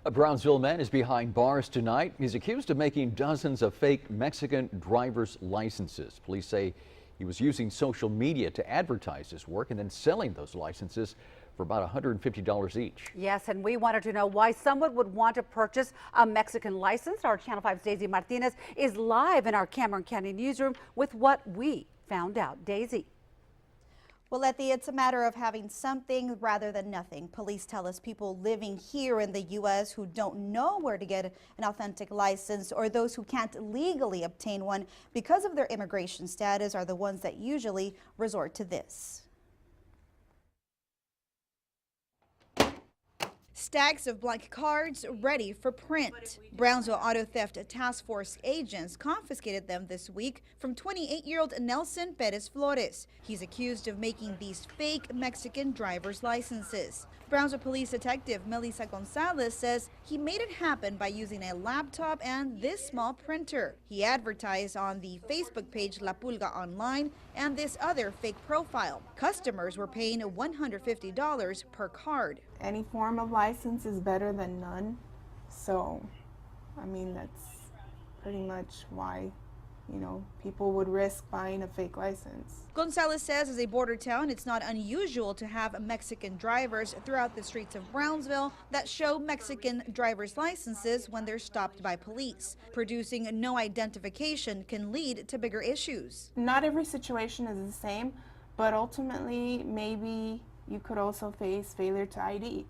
A Brownsville man is behind bars tonight. He's accused of making dozens of fake Mexican driver's licenses. Police say he was using social media to advertise his work and then selling those licenses for about $150 each. Yes, and we wanted to know why someone would want to purchase a Mexican license. Our Channel 5's Daisy Martinez is live in our Cameron County newsroom with what we found out. Daisy. Well, Letty, it's a matter of having something rather than nothing. Police tell us people living here in the U.S. who don't know where to get an authentic license, or those who can't legally obtain one because of their immigration status, are the ones that usually resort to this. Stacks of blank cards ready for print. Brownsville Auto Theft Task Force agents confiscated them this week from 28-year-old Nelson Perez Flores. He's accused of making these fake Mexican driver's licenses. Brownsville Police Detective Melissa Gonzalez says he made it happen by using a laptop and this small printer. He advertised on the Facebook page La Pulga Online and this other fake profile. Customers were paying $150 per card. Any form of license is better than none. So, I mean, that's pretty much why, people would risk buying a fake license. Gonzalez says as a border town, it's not unusual to have Mexican drivers throughout the streets of Brownsville that show Mexican driver's licenses when they're stopped by police. Producing no identification can lead to bigger issues. Not every situation is the same, but ultimately maybe you could also face failure to ID.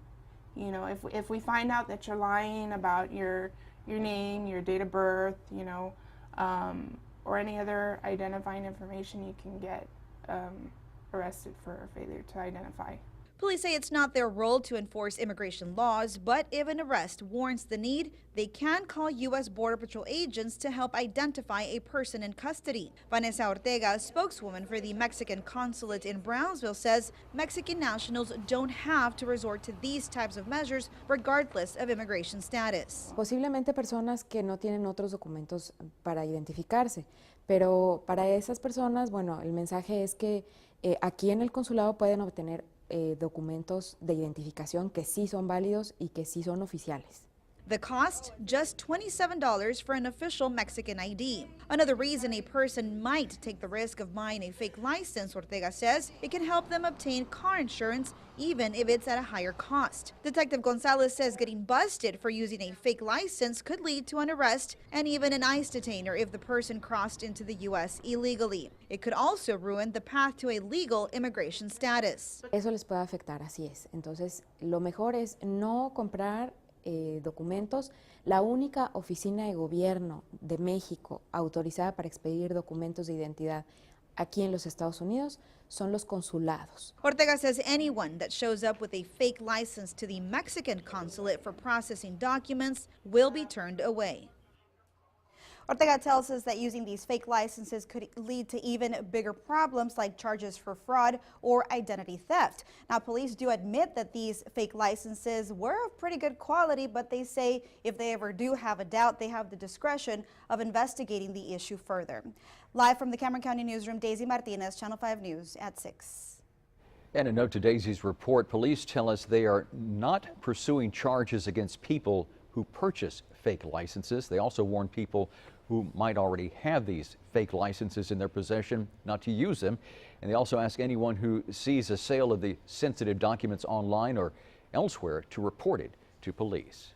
If we find out that you're lying about your name, your date of birth, or any other identifying information, you can get arrested for failure to identify. Police say it's not their role to enforce immigration laws, but if an arrest warrants the need, they can call U.S. Border Patrol agents to help identify a person in custody. Vanessa Ortega, a spokeswoman for the Mexican consulate in Brownsville, says Mexican nationals don't have to resort to these types of measures regardless of immigration status. Posiblemente personas que no tienen otros documentos para identificarse, pero para esas personas, bueno, el mensaje es que aquí en el consulado pueden obtener documentos de identificación que sí son válidos y que sí son oficiales. The cost, just $27 for an official Mexican ID. Another reason a person might take the risk of buying a fake license, Ortega says, it can help them obtain car insurance even if it's at a higher cost. Detective Gonzalez says getting busted for using a fake license could lead to an arrest and even an ICE detainer if the person crossed into the U.S. illegally. It could also ruin the path to a legal immigration status. Eso les puede afectar, así es. Entonces, lo mejor es no comprar documentos. La única oficina de gobierno de México autorizada para expedir documentos de identidad aquí en los Estados Unidos son los consulados. Ortega says anyone that shows up with a fake license to the Mexican consulate for processing documents will be turned away. Ortega tells us that using these fake licenses could lead to even bigger problems like charges for fraud or identity theft. Now, police do admit that these fake licenses were of pretty good quality, but they say if they ever do have a doubt, they have the discretion of investigating the issue further. Live from the Cameron County newsroom, Daisy Martinez, Channel 5 News at 6. And a note to Daisy's report, police tell us they are not pursuing charges against people who purchase fake licenses. They also warn people who might already have these fake licenses in their possession not to use them. And they also ask anyone who sees a sale of the sensitive documents online or elsewhere to report it to police.